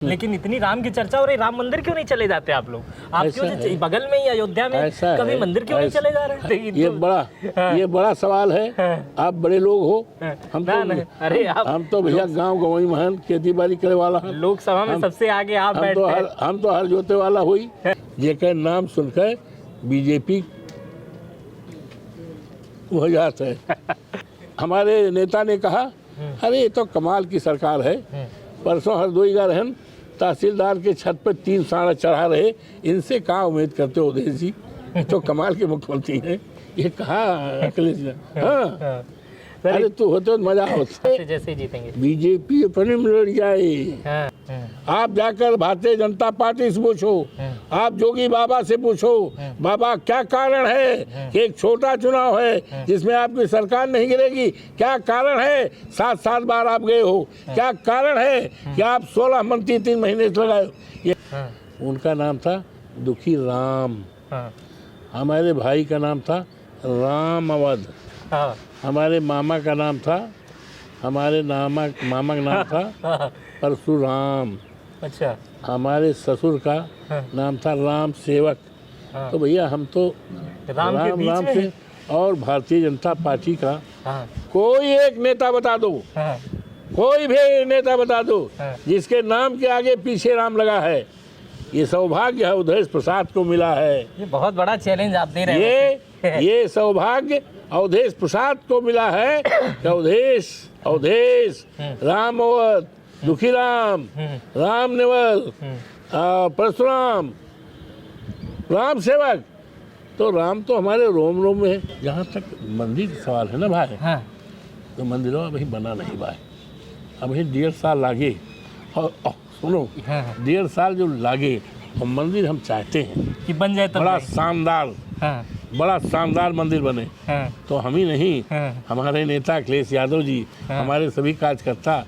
लेकिन इतनी राम की चर्चा हो रही, राम मंदिर क्यों नहीं चले जाते आप लोग? आप क्यों बगल में ही अयोध्या में कभी मंदिर क्यों नहीं चले जा रहे? ये बड़ा सवाल है। आप बड़े लोग हो, हम तो भैया गांव गंवई महन खेती बाड़ी करे वाला है। लोकसभा में सबसे आगे आप बैठते हैं। हम तो हर जोते वाला हुई। जेकर नाम सुनकर बीजेपी हो जाता है। हमारे नेता ने कहा, अरे ये तो कमाल की सरकार है। परसों हरदोई का रहन तहसीलदार के छत पर 3 साड़ा चढ़ा रहे। इनसे कहाँ उम्मीद करते हो देश जी? तो कमाल के मुख्यमंत्री हैं। ये कहा अखिलेश ने? हाँ, अरे तू होते तो मजा होता। जैसे जीतेंगे बीजेपी अपने में लड़ जाए। आप जाकर भारतीय जनता पार्टी से पूछो, आप जोगी बाबा से पूछो, बाबा क्या कारण है कि एक छोटा चुनाव है जिसमें आपकी सरकार नहीं गिरेगी? क्या कारण है? 7 बार आप गए हो। क्या कारण है कि आप 16 मंत्री 3 महीने से लगाए हो? उनका नाम था दुखी राम। हमारे भाई का नाम था राम अवध। हमारे मामा का नाम था, मामा का नाम था परशुराम। अच्छा। हमारे ससुर का नाम था राम सेवक। तो भैया हम तो राम से। और भारतीय जनता पार्टी का कोई एक नेता बता दो, कोई भी नेता बता दो जिसके नाम के आगे पीछे राम लगा है। ये सौभाग्य है अवधेश प्रसाद को मिला है। ये बहुत बड़ा चैलेंज आप दे रहे हैं। ये सौभाग्य अवधेश प्रसाद को मिला है कि अवधेश राम अवध, दुखी राम, राम नेवल, परशुराम, राम सेवक। तो राम तो हमारे रोम रोम में है। जहाँ तक मंदिर का सवाल है ना भाई, तो मंदिरों अभी बना नहीं भाई। अभी 1.5 साल लागे। और सुनो, 1.5 साल जो लागे और मंदिर हम चाहते हैं कि बन जाए, बड़ा शानदार मंदिर बने। तो हम ही नहीं, हमारे नेता अखिलेश यादव जी, हमारे सभी कार्यकर्ता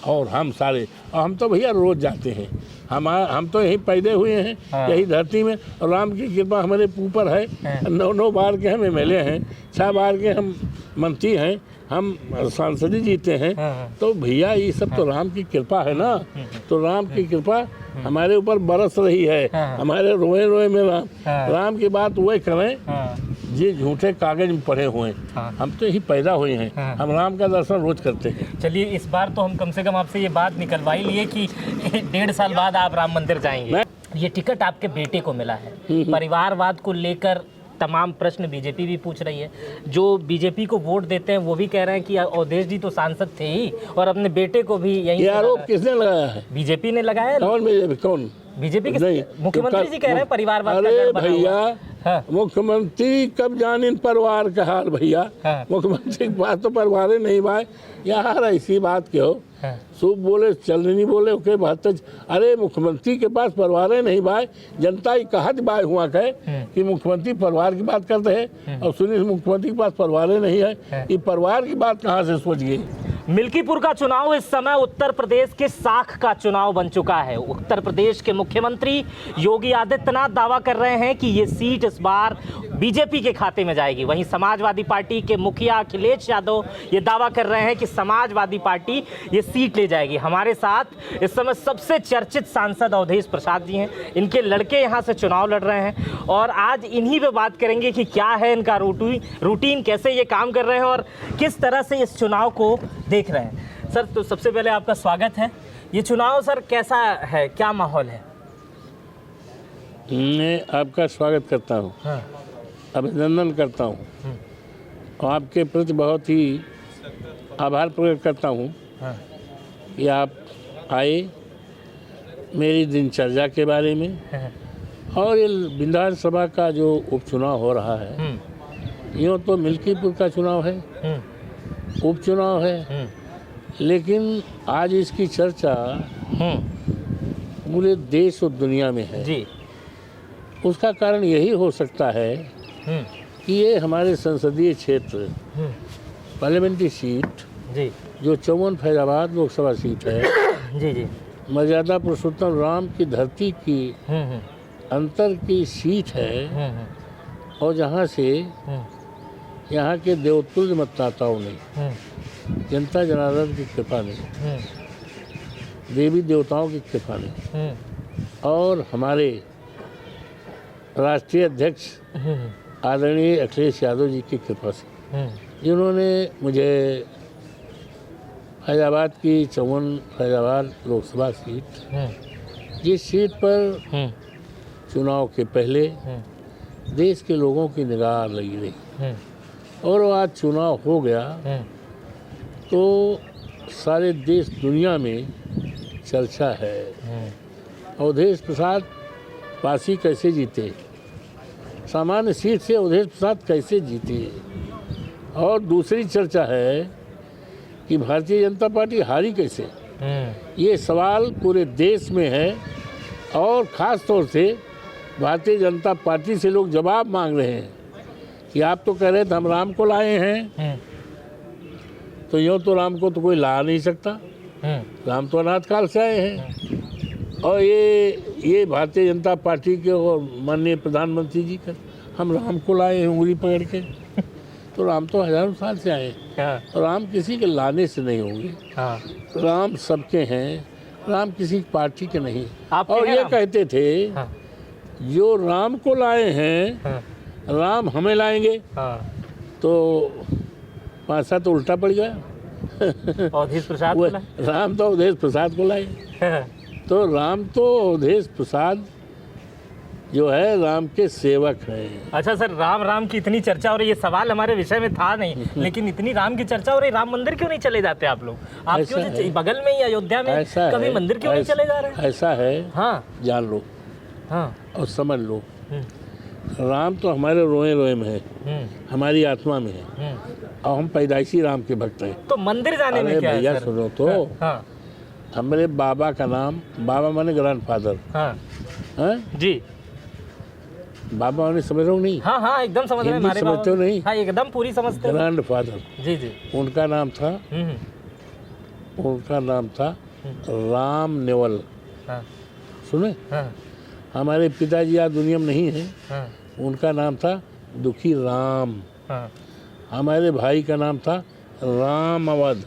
और हम सारे, और हम तो भैया रोज जाते हैं। हम तो यही पैदा हुए हैं, यही धरती में। और राम की कृपा हमारे ऊपर है। 9 बार के हम MLA हैं, 6 बार के हम मंत्री हैं, हम सांसद जीते हैं। तो भैया ये सब तो राम की कृपा है ना। तो राम की कृपा हमारे ऊपर बरस रही है। हमारे रोए रोए में राम की बात वही करें जी झूठे कागज में पढ़े हुए हैं। हम तो यही पैदा हुए हैं। हम राम का दर्शन रोज करते हैं। चलिए, इस बार तो हम कम से कम आपसे ये बात निकलवा ही लिए कि 1.5 साल बाद आप राम मंदिर जाएंगे। ये टिकट आपके बेटे को मिला है। परिवारवाद को लेकर तमाम प्रश्न बीजेपी भी पूछ रही है। जो बीजेपी को वोट देते हैं वो भी कह रहे हैं कि अवधेश जी तो सांसद थे ही, और अपने बेटे को भी यही आरोप किसने लगाया है? बीजेपी ने लगाया। कौन? बीजेपी के मुख्यमंत्री जी कह रहे हैं परिवारवाद। अरे भैया, मुख्यमंत्री कब जाने परिवार का हाल भैया। मुख्यमंत्री के पास तो परिवार नहीं भाई। यार ऐसी बात क्यों? सूप बोले चल नहीं बोले ओके बात। अरे मुख्यमंत्री के पास परिवार नहीं भाई। जनता ही कहत बाय हुआ कहे कि मुख्यमंत्री परिवार की बात करते हैं, और सुनिए मुख्यमंत्री के पास परिवार नहीं है। ये परिवार की बात कहाँ से सोच गई? मिल्कीपुर का चुनाव इस समय उत्तर प्रदेश के साख का चुनाव बन चुका है। उत्तर प्रदेश के मुख्यमंत्री योगी आदित्यनाथ दावा कर रहे हैं कि ये सीट इस बार बीजेपी के खाते में जाएगी। वहीं समाजवादी पार्टी के मुखिया अखिलेश यादव ये दावा कर रहे हैं कि समाजवादी पार्टी ये सीट ले जाएगी। हमारे साथ इस समय सबसे चर्चित सांसद अवधेश प्रसाद जी हैं। इनके लड़के यहाँ से चुनाव लड़ रहे हैं, और आज इन्हीं पे बात करेंगे कि क्या है इनका रूटीन, कैसे ये काम कर रहे हैं और किस तरह से इस चुनाव को देख रहे हैं। सर, तो सबसे पहले आपका स्वागत है। ये चुनाव सर कैसा है, क्या माहौल है? मैं आपका स्वागत करता हूँ, अभिनंदन करता हूँ, और आपके प्रति बहुत ही आभार प्रकट करता हूँ कि आप आए मेरी दिनचर्या के बारे में। और ये विधानसभा का जो उपचुनाव हो रहा है, यूँ तो मिल्कीपुर का चुनाव है, उपचुनाव है, लेकिन आज इसकी चर्चा पूरे देश और दुनिया में है जी। उसका कारण यही हो सकता है कि ये हमारे संसदीय क्षेत्र पार्लियामेंट्री सीट जी, जो 54 फैजाबाद लोकसभा सीट है जी, मर्यादा पुरुषोत्तम राम की धरती की अंतर की सीट है, और जहाँ से यहाँ के देवतुल्य मतदाताओं ने, जनता जनार्दन की कृपा ने देवी देवताओं की कृपा ने और हमारे राष्ट्रीय अध्यक्ष आदरणीय अखिलेश यादव जी की कृपा से, जिन्होंने मुझे फैजाबाद की 54 फैजाबाद लोकसभा सीट, जिस सीट पर चुनाव के पहले देश के लोगों की निगाह लगी रही और आज चुनाव हो गया तो सारे देश दुनिया में चर्चा है। अवधेश प्रसाद पासी कैसे जीते, सामान्य सीट से अवधेश प्रसाद कैसे जीते, और दूसरी चर्चा है कि भारतीय जनता पार्टी हारी कैसे। ये सवाल पूरे देश में है और ख़ास तौर से भारतीय जनता पार्टी से लोग जवाब मांग रहे हैं कि आप तो कह रहे थे हम राम को लाए हैं, तो यूँ तो राम को तो कोई ला नहीं सकता, राम तो अनाथ काल से आए हैं। और ये भारतीय जनता पार्टी के और माननीय प्रधानमंत्री जी का हम राम को लाए हैं उंगली पकड़ के, तो राम तो हजारों साल से आए हैं और राम किसी के लाने से नहीं होंगे। राम सबके हैं, राम किसी पार्टी के नहीं। और ये कहते थे जो राम को लाए हैं राम हमें लाएंगे, तो पासा तो उल्टा पड़ गया। अवधेश प्रसाद को राम तो अवधेश प्रसाद को लाए तो राम तो अवधेश प्रसाद जो है राम के सेवक हैं। अच्छा सर, राम की इतनी चर्चा हो रही है, ये सवाल हमारे विषय में था नहीं, लेकिन इतनी राम की चर्चा हो रही, राम मंदिर क्यों नहीं चले जाते आप लोग? आप क्यों बगल में ही अयोध्या में कभी मंदिर क्यों नहीं चले जा रहे? ऐसा है, हाँ जान लो और समझ लो, राम तो हमारे रोए रोए में है, हमारी आत्मा में है और हम पैदाइशी राम के भक्त हैं। तो मंदिर जाने में क्या है? भैया सुनो तो, हमारे बाबा का नाम, बाबा माने ग्रैंडफादर। जी, बाबा माने समझ रहे हो नहीं? हाँ एकदम समझ रहे हैं। समझते हो नहीं? हाँ एकदम पूरी समझते हैं। ग्रैंडफादर, जी उनका नाम था राम नेवल। सुने? हमारे पिताजी आज दुनिया में नहीं है, उनका नाम था दुखी राम। हमारे भाई का नाम था राम अवध।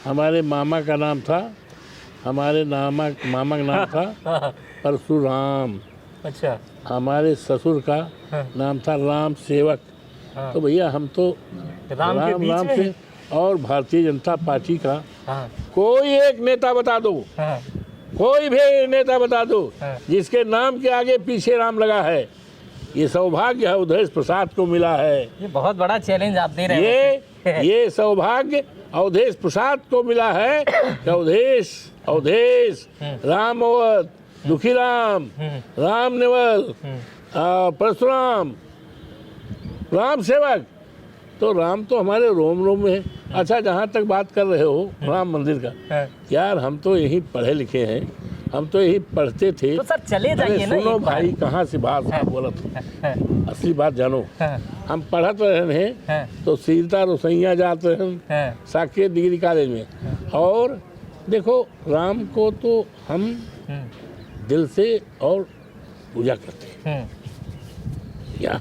हमारे मामा का नाम था, मामा का नाम था परशुराम। अच्छा। हमारे ससुर का नाम था राम सेवक। तो भैया हम तो राम से, और भारतीय जनता पार्टी का कोई एक नेता बता दो, कोई भी नेता बता दो जिसके नाम के आगे पीछे राम लगा है। ये सौभाग्य है अवधेश प्रसाद को मिला है। ये बहुत बड़ा चैलेंज आप दे रहे हैं। ये सौभाग्य अवधेश प्रसाद को मिला है कि अवधेश राम अवध, दुखी राम, राम नेवल, परशुराम, राम सेवक। तो राम तो हमारे रोम रोम में है। अच्छा, जहाँ तक बात कर रहे हो राम मंदिर का, यार हम तो यही पढ़े लिखे हैं, हम तो यही पढ़ते थे। तो सर चले जाइए ना। सुनो भाई, कहाँ से बात बोला था, असली बात जानो। हम पढ़त रहे हैं तो सीता रोसैया जाते हैं साकेत डिग्री कॉलेज में, और देखो राम को तो हम दिल से और पूजा करते हैं। क्या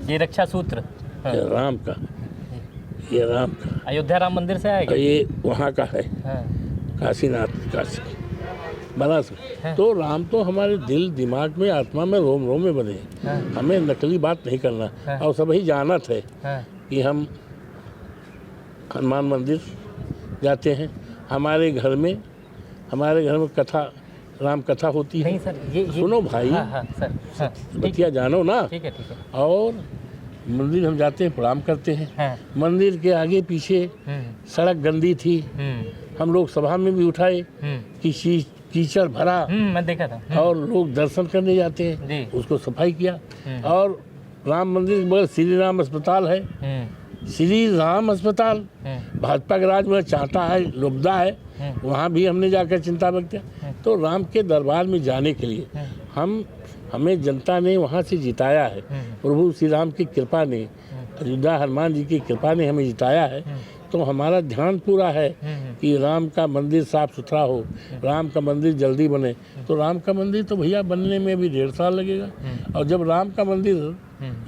ये रक्षा सूत्र राम का, ये राम का अयोध्या राम मंदिर से आएगा। ये वहाँ का है, काशीनाथ, काशी बनारस। तो राम तो हमारे दिल दिमाग में, आत्मा में, रोम रोम में बने। हमें नकली बात नहीं करना। और सभी जानत है कि हम हनुमान मंदिर जाते हैं। हमारे घर में कथा, राम कथा होती है। नहीं सर, ये सुनो भाई, सर बतिया जानो ना। ठीक है। और मंदिर हम जाते हैं, प्रणाम करते हैं। मंदिर के आगे पीछे सड़क गंदी थी, हम लोग सभा में भी उठाए कि कीचड़ भरा, मैं देखा था। और लोग दर्शन करने जाते हैं, उसको सफाई किया। और राम मंदिर के बगल श्री राम अस्पताल है, श्री राम अस्पताल भाजपा के राज में चाहता है, लुब्धा है, वहाँ भी हमने जाकर चिंता व्यक्त किया। तो राम के दरबार में जाने के लिए हमें जनता ने वहाँ से जिताया है। प्रभु श्री राम की कृपा ने, अयोध्या हनुमान जी की कृपा ने हमें जिताया है। तो हमारा ध्यान पूरा है कि राम का मंदिर साफ सुथरा हो, राम का मंदिर जल्दी बने। तो राम का मंदिर तो भैया बनने में भी 1.5 साल लगेगा। और जब राम का मंदिर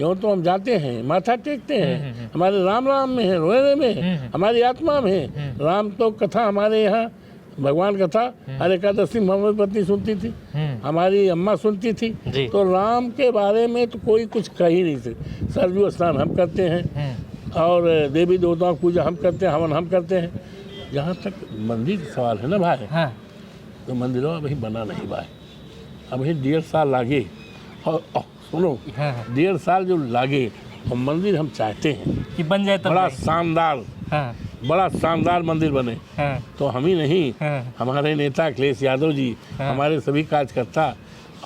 यूँ तो हम जाते हैं, माथा टेकते हैं, हमारे राम में है, रोने में है, हमारी आत्मा में है। राम तो कथा हमारे यहाँ भगवान कथा हर एकादशी मोहम्मद पत्नी सुनती थी, हमारी अम्मा सुनती थी। जी। तो राम के बारे में तो कोई कुछ कह ही नहीं सकते। सरजू स्नान हम करते हैं और देवी देवताओं की पूजा हम करते हैं, हवन हम करते हैं। जहाँ तक मंदिर का सवाल है ना भाई, हाँ। तो मंदिरों अभी बना नहीं भाई, अभी 1.5 साल लागे। और सुनो, हाँ। 1.5 साल जो लागे और मंदिर हम चाहते हैं कि बन जाए तब बड़ा नहीं। शानदार, हाँ। बड़ा शानदार मंदिर बने। हाँ। तो हम ही नहीं, हाँ। हमारे नेता अखिलेश यादव जी, हाँ। हमारे सभी कार्यकर्ता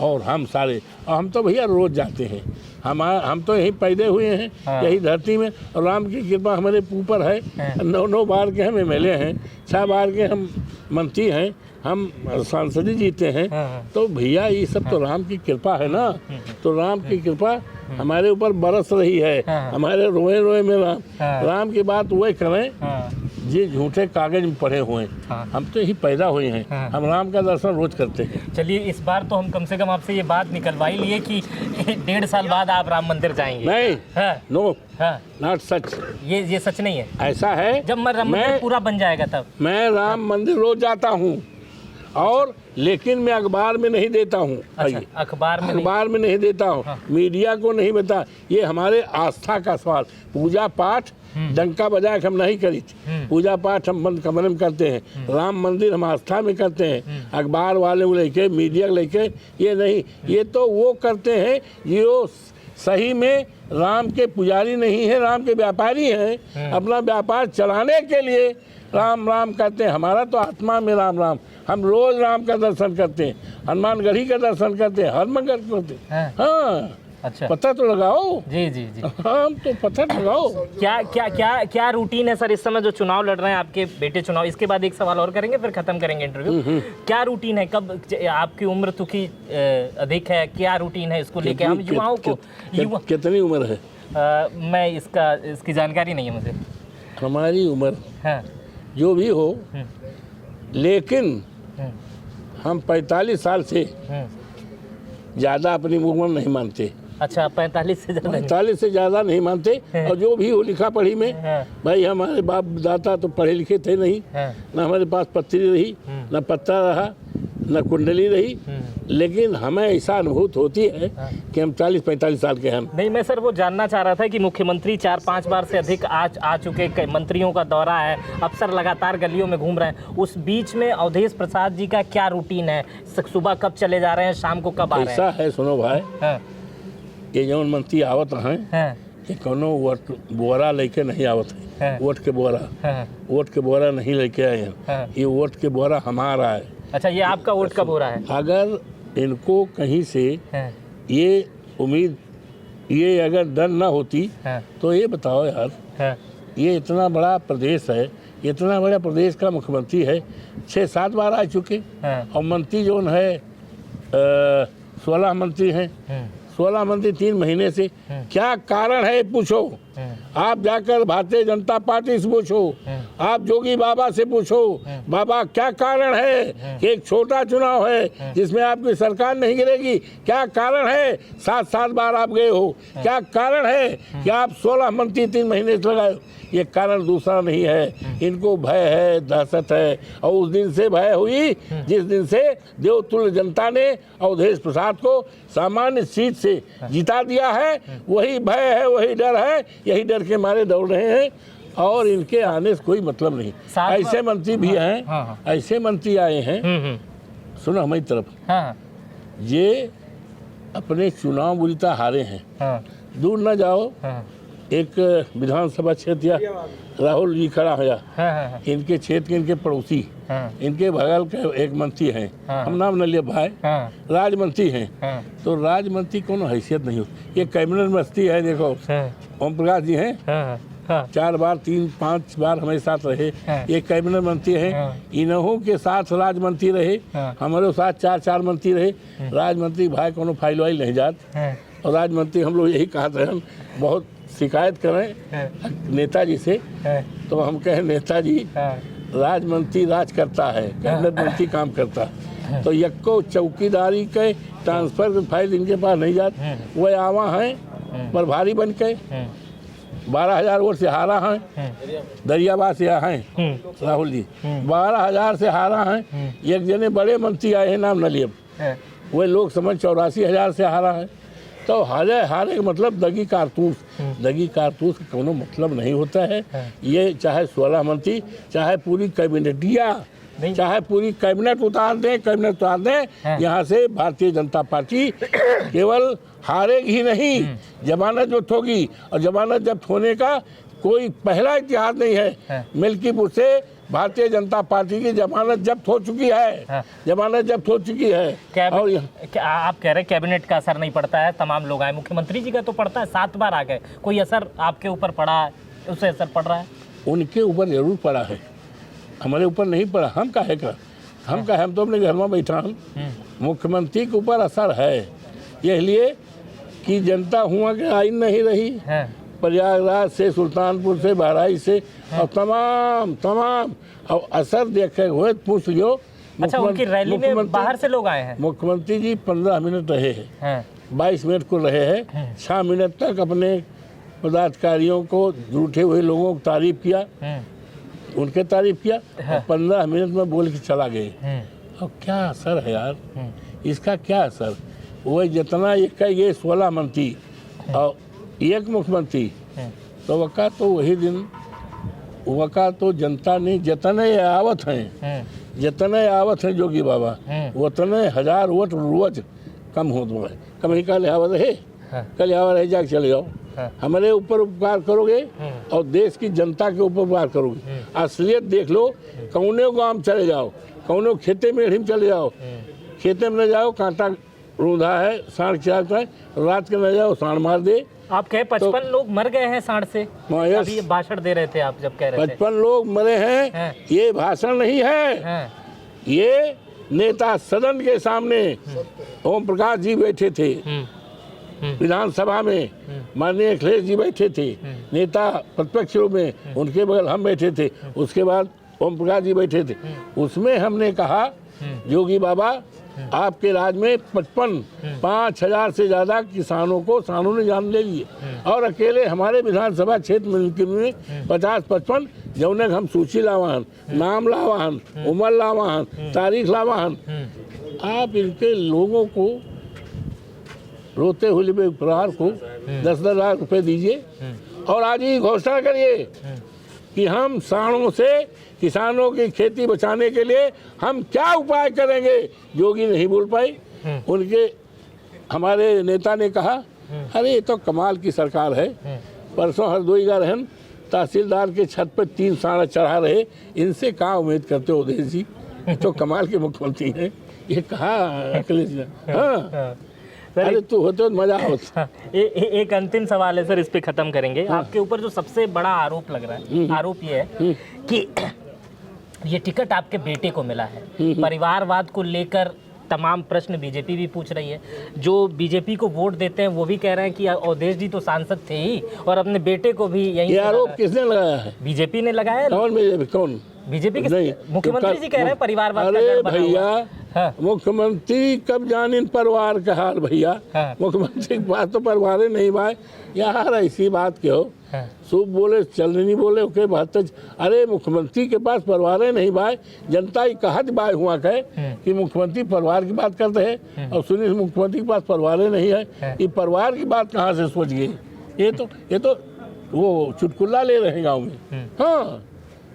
और हम सारे, और हम तो भैया रोज जाते हैं। हम तो यही पैदे हुए हैं, हाँ। यही धरती में, और राम की कृपा हमारे ऊपर है। हाँ। 9 बार के हम MLA हैं, 6 बार के हम मंत्री हैं, हम सांसद जीते हैं। हाँ। तो भैया ये सब तो राम की कृपा है ना। तो राम की कृपा हमारे ऊपर बरस रही है। हाँ। हमारे रोए रोए में राम, हाँ। राम की बात वही करें हाँ। ये झूठे कागज में पढ़े हुए हैं। हाँ। हम तो यही पैदा हुए हैं, हाँ। हम राम का दर्शन रोज करते हैं। चलिए, इस बार तो हम कम से कम आपसे ये बात निकलवा ही लिए कि 1.5 साल बाद आप राम मंदिर जाएंगे। नहीं, हाँ। नो, हाँ। Not such. ये सच नहीं है। ऐसा है, जब राम मंदिर पूरा बन जाएगा तब। मैं राम मंदिर रोज जाता हूँ, और लेकिन मैं अखबार में नहीं देता हूँ। अच्छा, अखबार में नहीं। अखबार में नहीं देता हूँ, हाँ। मीडिया को नहीं बता। ये हमारे आस्था का सवाल। पूजा पाठ डंका बजा के हम नहीं करी थी, पूजा पाठ हम बंद कमरे में करते हैं। राम मंदिर हम आस्था में करते हैं। अखबार वाले को लेके, मीडिया को लेके ये नहीं। ये तो वो करते हैं जो सही में राम के पुजारी नहीं है, राम के व्यापारी हैं। अपना व्यापार चलाने के लिए राम राम करते हैं। हमारा तो आत्मा में राम राम। हम रोज राम का दर्शन करते हैं, हनुमानगढ़ी का दर्शन करते हैं, हर मंगल करते हैं। हाँ। हाँ, अच्छा। पता तो लगाओ। जी जी जी। हाँ, तो पता लगाओ। क्या क्या क्या क्या रूटीन है सर इस समय जो चुनाव लड़ रहे हैं आपके बेटे चुनाव? इसके बाद एक सवाल और करेंगे, फिर खत्म करेंगे इंटरव्यू। क्या रूटीन है? कब आपकी उम्र तो की अधिक है, क्या रूटीन है इसको लेके हम युवाओं को? कितनी उम्र है? मैं इसकी जानकारी नहीं है मुझे। हमारी उम्र हाँ। जो भी हो, लेकिन हम 45 साल से ज़्यादा अपनी उम्र नहीं मानते। अच्छा, 45 से ज़्यादा? 45 से ज़्यादा नहीं मानते। और जो भी हो लिखा पढ़ी में, भाई हमारे बाप दादा तो पढ़े लिखे थे नहीं, ना हमारे पास पत्री रही, ना पत्ता रहा, ना कुंडली रही। लेकिन हमें ऐसा अनुभूत होती है कि हम 40-45 साल के हैं। नहीं, मैं सर वो जानना चाह रहा था कि मुख्यमंत्री 4-5 बार से अधिक आ चुके, मंत्रियों का दौरा है, अफसर लगातार गलियों में घूम रहे हैं। उस बीच में अवधेश प्रसाद जी का क्या रूटीन है? सुबह कब चले जा रहे हैं, शाम को कब आ रहे हैं? ऐसा है, सुनो भाई, हाँ। ये जौन मंत्री आवत हैं, हाँ। ये कोनो वोट बोरा लेके नहीं आवत है। हाँ। वोट के बोरा, हाँ। वोट के बोरा नहीं लेके आए हैं। हाँ। ये वोट के बोरा हमारा है। अच्छा, ये आपका वोट कब हो रहा है? अगर इनको कहीं से हाँ। ये उम्मीद, ये अगर डर ना होती, हाँ। तो ये बताओ यार, हाँ। ये इतना बड़ा प्रदेश है, इतना बड़ा प्रदेश का मुख्यमंत्री है, 6-7 बार आ चुके। हाँ। और मंत्री जो है 16 मंत्री हैं। 16 मंत्री 3 महीने से, क्या कारण है पूछो। आप जाकर भारतीय जनता पार्टी से पूछो, आप जोगी बाबा से पूछो, बाबा क्या कारण है कि एक छोटा चुनाव है जिसमें आपकी सरकार नहीं गिरेगी? क्या कारण है 7-7 बार आप गए हो? क्या कारण है कि आप 16 मंत्री 3 महीने से लगाए हो? ये कारण दूसरा नहीं है, इनको भय है, दहशत है। और उस दिन से भय हुई जिस दिन से देवतुल्य जनता ने अवधेश प्रसाद को सामान्य सीट से जिता दिया है। वही भय है, वही डर है, यही डर के मारे दौड़ रहे हैं। और इनके आने से कोई मतलब नहीं। ऐसे मंत्री भी हैं, ऐसे मंत्री आए हैं, सुनो हमारी तरफ, ये अपने चुनाव बुरीता हारे हैं। दूर न जाओ, एक विधानसभा क्षेत्र या राहुल जी खड़ा होया, इनके क्षेत्र के, इनके पड़ोसी, इनके बगल के एक मंत्री हैं, हम नाम न लिए भाई, राज मंत्री हैं। तो राज मंत्री कोनो हैसियत नहीं हो। ये कैबिनेट मंत्री है, देखो ओम प्रकाश जी हैं, 4 बार 3-5 बार हमारे साथ रहे। ये कैबिनेट मंत्री हैं, इन्हों के साथ राज मंत्री रहे, हमारे साथ 4-4 मंत्री रहे। राज मंत्री भाई कोनो फाइल वाइल नहीं जात। और राज मंत्री हम लोग यही कहते हैं, बहुत शिकायत करें नेताजी से, तो हम कहें नेताजी राज मंत्री राज करता है, कैबिनेट मंत्री काम करता है। तो यक्को चौकीदारी के ट्रांसफर के फाइल इनके पास नहीं जाते। वो आवा हैं प्रभारी बन के, 12,000 वोट से हारा है, दरियाबाद से हैं राहुल जी, 12,000 से हारा हैं। एक जने बड़े मंत्री आए हैं नाम नलियम, वे लोग समझ 84,000 से हारा है। तो हारे का मतलब दगी कारतूस का कोनो मतलब नहीं होता है। ये चाहे 16 मंत्री, चाहे पूरी कैबिनेटिया, चाहे पूरी कैबिनेट उतार दें, यहाँ से भारतीय जनता पार्टी केवल हारेगी ही नहीं, जमानत जब्त होगी। और जमानत जब्त होने का कोई पहला इतिहास नहीं है। मिल्कीपुर से भारतीय जनता पार्टी की जमानत जब्त हो चुकी है, जमानत जब्त हो चुकी है। और आप कह रहे हैं कैबिनेट का असर नहीं पड़ता है, तमाम लोग आए, मुख्यमंत्री जी का तो पड़ता है, 7 बार आ गए, कोई असर आपके ऊपर पड़ा है? उससे असर पड़ रहा है? उनके ऊपर जरूर पड़ा है, हमारे ऊपर नहीं पड़ा। हम काहे का, हम तो अपने घर में बैठा हम। मुख्यमंत्री के ऊपर असर है, इसलिए कि जनता हुआ के आइन नहीं रही, प्रयागराज से, सुल्तानपुर से, बहराइच से, और तमाम और असर देखे हुए पूछ लो। अच्छा, उनकी रैली में बाहर से लोग आए हैं? मुख्यमंत्री जी 15 मिनट रहे हैं, 22 मिनट को रहे हैं, 6 मिनट तक अपने पदाधिकारियों को, रूठे हुए लोगों को तारीफ किया, उनके तारीफ किया, 15 मिनट में बोल के चला गए। और क्या असर है यार इसका, क्या असर? वो जितना ये 16 मंत्री और एक मुख्यमंत्री, तो वका तो वही दिन वका तो जनता ने जितने आवत हैं जोगी बाबा, उतने 1000 वोट रोज कम हो दो है। कम ही का लिहावा रहे, कल लिहावा रहे, जाके चले जाओ। हमारे ऊपर उपकार करोगे और देश की जनता के ऊपर उपकार करोगे। असलियत देख लो, कौने गाँव चले जाओ, कौने खेते में चले जाओ, खेते में न जाओ, कांटा रूंधा है, सांड खिलाता है, रात के न जाओ, सांड मार दे। आप कहे 55 लोग मर गए हैं सांड से, अभी भाषण दे रहे थे आप जब कह रहे थे 55 लोग मरे हैं। ये भाषण नहीं है, ये नेता सदन के सामने ओम प्रकाश जी बैठे थे, विधानसभा में माननीय अखिलेश जी बैठे थे, नेता प्रतिपक्ष में, उनके बगल हम बैठे थे, उसके बाद ओम प्रकाश जी बैठे थे। उसमें हमने कहा, योगी बाबा आपके राज में 5,000 से ज़्यादा किसानों ने जान ले लिए, और अकेले हमारे विधानसभा क्षेत्र में 50-55 जौने हम सूची लावाहन, नाम लावाहन, उम्र लावाहन, तारीख लावाहन। आप इनके लोगों को, रोते हुए परिवार को 10-10 लाख रुपए दीजिए और आज ही घोषणा करिए कि हम सांडों से किसानों की खेती बचाने के लिए हम क्या उपाय करेंगे। योगी नहीं बोल पाए, उनके हमारे नेता ने कहा, अरे ये तो कमाल की सरकार है। परसों हरदोई का रहन तहसीलदार के छत पर 3 सांड चढ़ा रहे, इनसे कहाँ उम्मीद करते हो देश जी, तो कमाल के मुख्यमंत्री हैं। ये कहा अखिलेश ने। हाँ अरे तू होते तो मजा होता। एक अंतिम सवाल है सर, इस पे खत्म करेंगे। आपके ऊपर जो सबसे बड़ा आरोप लग रहा है, आरोप ये है कि ये टिकट आपके बेटे को मिला है। परिवारवाद को लेकर तमाम प्रश्न बीजेपी भी पूछ रही है। जो बीजेपी को वोट देते हैं वो भी कह रहे हैं कि अवधेश जी तो सांसद थे ही, और अपने बेटे को भी यही आरोप किसने लगाया है? बीजेपी ने लगाया। कौन? बीजेपी के मुख्यमंत्री जी कह रहे हैं परिवारवाद। अरे भैया, मुख्यमंत्री कब जानिन परिवार का हाल भैया। मुख्यमंत्री के पास तो परिवार नहीं भाई यार, ऐसी बात क्यों? सूप बोले चल नहीं बोले ओके बात। अरे मुख्यमंत्री के पास परिवार नहीं भाई, जनता ही कहत बाय हुआ कहे कि मुख्यमंत्री परिवार की बात करते हैं, और सुनिए मुख्यमंत्री के पास परिवार नहीं है। ये परिवार की बात कहाँ से सोच गई? ये तो वो चुटकुला ले रहे हैं गाँव में। हाँ,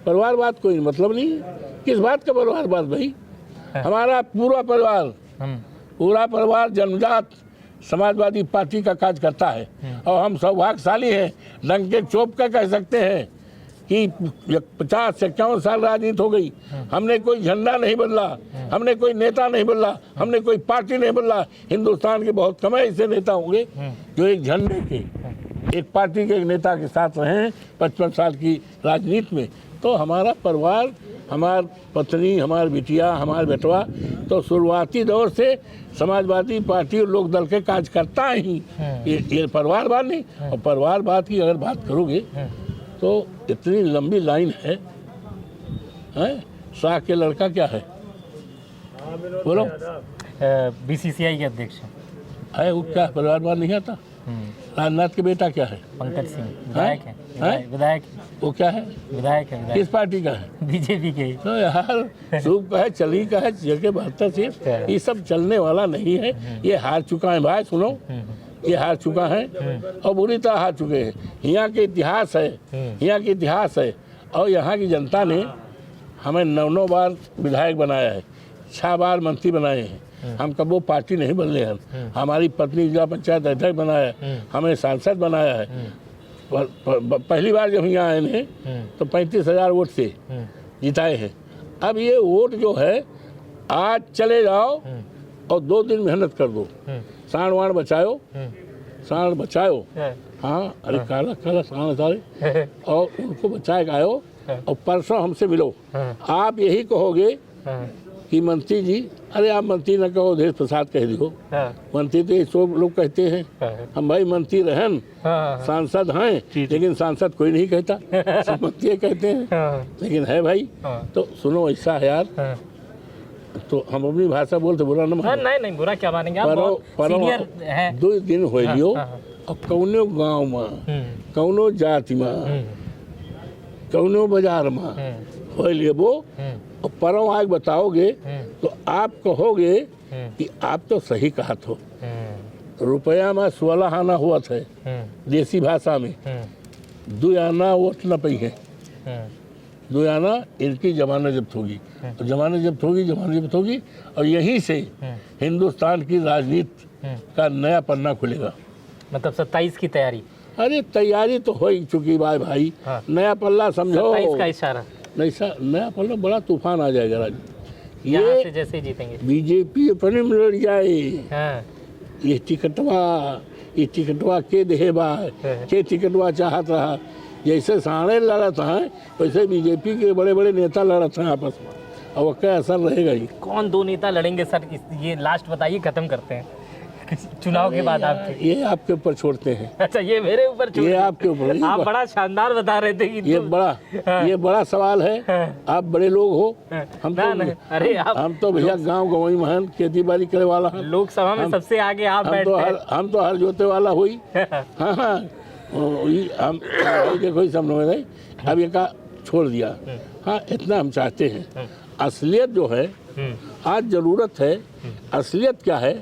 परिवार बात कोई मतलब नहीं। किस बात का परिवार बात भाई? हमारा पूरा परिवार जन्मजात समाजवादी पार्टी का काज करता है, और हम सौभाग्यशाली हैं, डंक के चोप का कह सकते हैं कि 50 से 51 साल राजनीति हो गई, हमने कोई झंडा नहीं बदला, हमने कोई नेता नहीं बदला, हमने कोई पार्टी नहीं बदला। हिंदुस्तान के बहुत कम ऐसे नेता होंगे जो एक झंडे के, एक पार्टी के एक नेता के साथ रहे 55 साल की राजनीति में। तो हमारा परिवार, हमार पत्नी, हमार बिटिया, हमार बेटवा तो शुरुआती दौर से समाजवादी पार्टी और लोक दल के काज करता ही। ये परिवारवाद नहीं। और परिवारवाद की अगर बात करोगे तो इतनी लंबी लाइन है। शाह के लड़का क्या है बोलो? बीसीसीआई के अध्यक्ष है वो, क्या परिवारवाद नहीं आता? राजनाथ के बेटा क्या है? पंकज सिंह विधायक है, हैं? विधायक वो क्या है? विधायक है, किस पार्टी का है? बीजेपी के। तो यार सूप का है, चली का है, जगह 72 सीट, ये सब चलने वाला नहीं है। ये हार चुका है भाई, सुनो, ये हार चुका है और बुरी तरह हार चुके हैं। यहाँ के इतिहास है, यहाँ के इतिहास है, और यहाँ की जनता ने हमें 9 बार विधायक बनाया है, 6 बार मंत्री बनाए हैं। हम कब वो पार्टी नहीं बदले हैं। हमारी पत्नी जिला पंचायत अध्यक्ष बनाया है, हमें सांसद बनाया है। पहली बार जब यहाँ आए हैं तो 35,000 वोट से जिताए हैं। अब ये वोट जो है, आज चले जाओ और 2 दिन मेहनत कर दो, सांड वाण बचाओ, सांड बचाओ। हाँ, अरे काला काला सांड सारे, और उनको बचाए गायो, और परसों हमसे मिलो। आप यही कहोगे कि मंत्री जी, अरे आप मंत्री न कहो, अवधेश प्रसाद कह दियो। मंत्री तो ये सब लोग कहते हैं, हम भाई मंत्री रहन, सांसद हैं, लेकिन सांसद कोई नहीं कहता, सब मंत्री कहते हैं, लेकिन है भाई। तो सुनो, ऐसा है यार, तो हम अपनी भाषा बोलते बुरा न मानो। नहीं बुरा क्या मानेंगे, आप बहुत सीनियर हैं। 2 दिन हो लियो, और कौनो गाँव में, कौनो जाति में, कौनो बाजार में हो लियो वो, और परम आग बताओगे तो आप कहोगे कि आप तो सही कहा थो। रुपया में 16 आना हुआ था देसी भाषा में, 2 आना वोट न पई है, 2 आना इनकी जमानत जब्त होगी, तो जमानत जब्त होगी, जमानत जब्त होगी, और यहीं से हिंदुस्तान की राजनीति का नया पन्ना खुलेगा। मतलब 27 की तैयारी? अरे तैयारी तो हो ही चुकी भाई। नया पल्ला समझो, 27 का इशारा नहीं सर, नया पल्ला बड़ा तूफान आ जाएगा राज। यहाँ से जैसे ही जीतेंगे बीजेपी अपने में लड़ जाए। ये टिकटवा के देबा, के टिकटवा चाहत रहा, जैसे साढ़े लड़त हैं वैसे बीजेपी के बड़े बड़े नेता लड़त हैं आपस में, और वो क्या असर रहेगा? ही कौन 2 नेता लड़ेंगे सर, ये लास्ट बताइए, खत्म करते हैं चुनाव के बाद आपके। ये आपके ऊपर छोड़ते हैं। अच्छा, ये मेरे ऊपर ये आपके ऊपर। आप बड़ा शानदार बता रहे थे कि ये बड़ा सवाल है। आप बड़े लोग हो, हम तो अरे हम तो भैया गांव गंवई महन खेती बाड़ी करे वाला है। लोकसभा में सबसे आगे आप बैठते हैं। हम तो हर जोते वाला हुई। हाँ, हम देखो ही समझ में, अब ये का छोड़ दिया। हाँ, इतना हम चाहते हैं। असलियत जो है, आज जरूरत है, असलियत क्या है?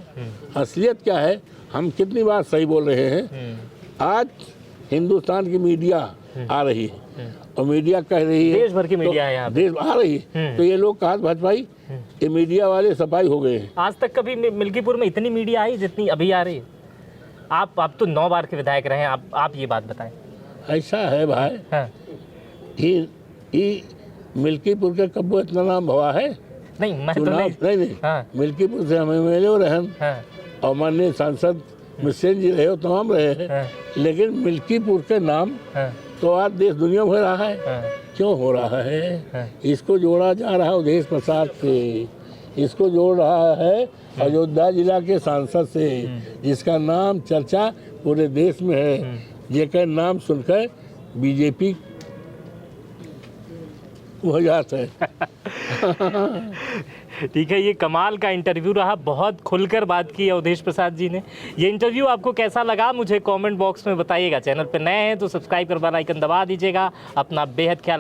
असलियत क्या है? हम कितनी बार सही बोल रहे हैं। आज हिंदुस्तान की मीडिया आ रही है, और मीडिया कह रही है, देश भर की मीडिया है यहाँ देश आ रही है, तो ये लोग कहा भाजपाई, ये मीडिया वाले सफाई हो गए हैं। आज तक कभी मिल्कीपुर में इतनी मीडिया आई जितनी अभी आ रही है? आप तो 9 बार के विधायक रहे हैं, आप ये बात बताएं। ऐसा है भाई, ये मिल्कीपुर के कब्बो इतना नाम भवा है? नहीं, मैं तो नहीं। मिल्कीपुर से हमें मिले रहन, और माननीय सांसद मिश्रन जी रहे हो, तमाम रहे हैं, लेकिन मिल्कीपुर के नाम तो आज देश दुनिया में हो रहा है। क्यों हो रहा है? इसको जोड़ा जा रहा है अवधेश प्रसाद से, इसको जोड़ रहा है अयोध्या जिला के सांसद से, जिसका नाम चर्चा पूरे देश में है, जेकर नाम सुनकर बीजेपी हो जाता है। ठीक है, ये कमाल का इंटरव्यू रहा, बहुत खुलकर बात की अवधेश प्रसाद जी ने। ये इंटरव्यू आपको कैसा लगा मुझे कमेंट बॉक्स में बताइएगा। चैनल पर नए हैं तो सब्सक्राइब कर बेल आइकन दबा दीजिएगा। अपना बेहद ख्याल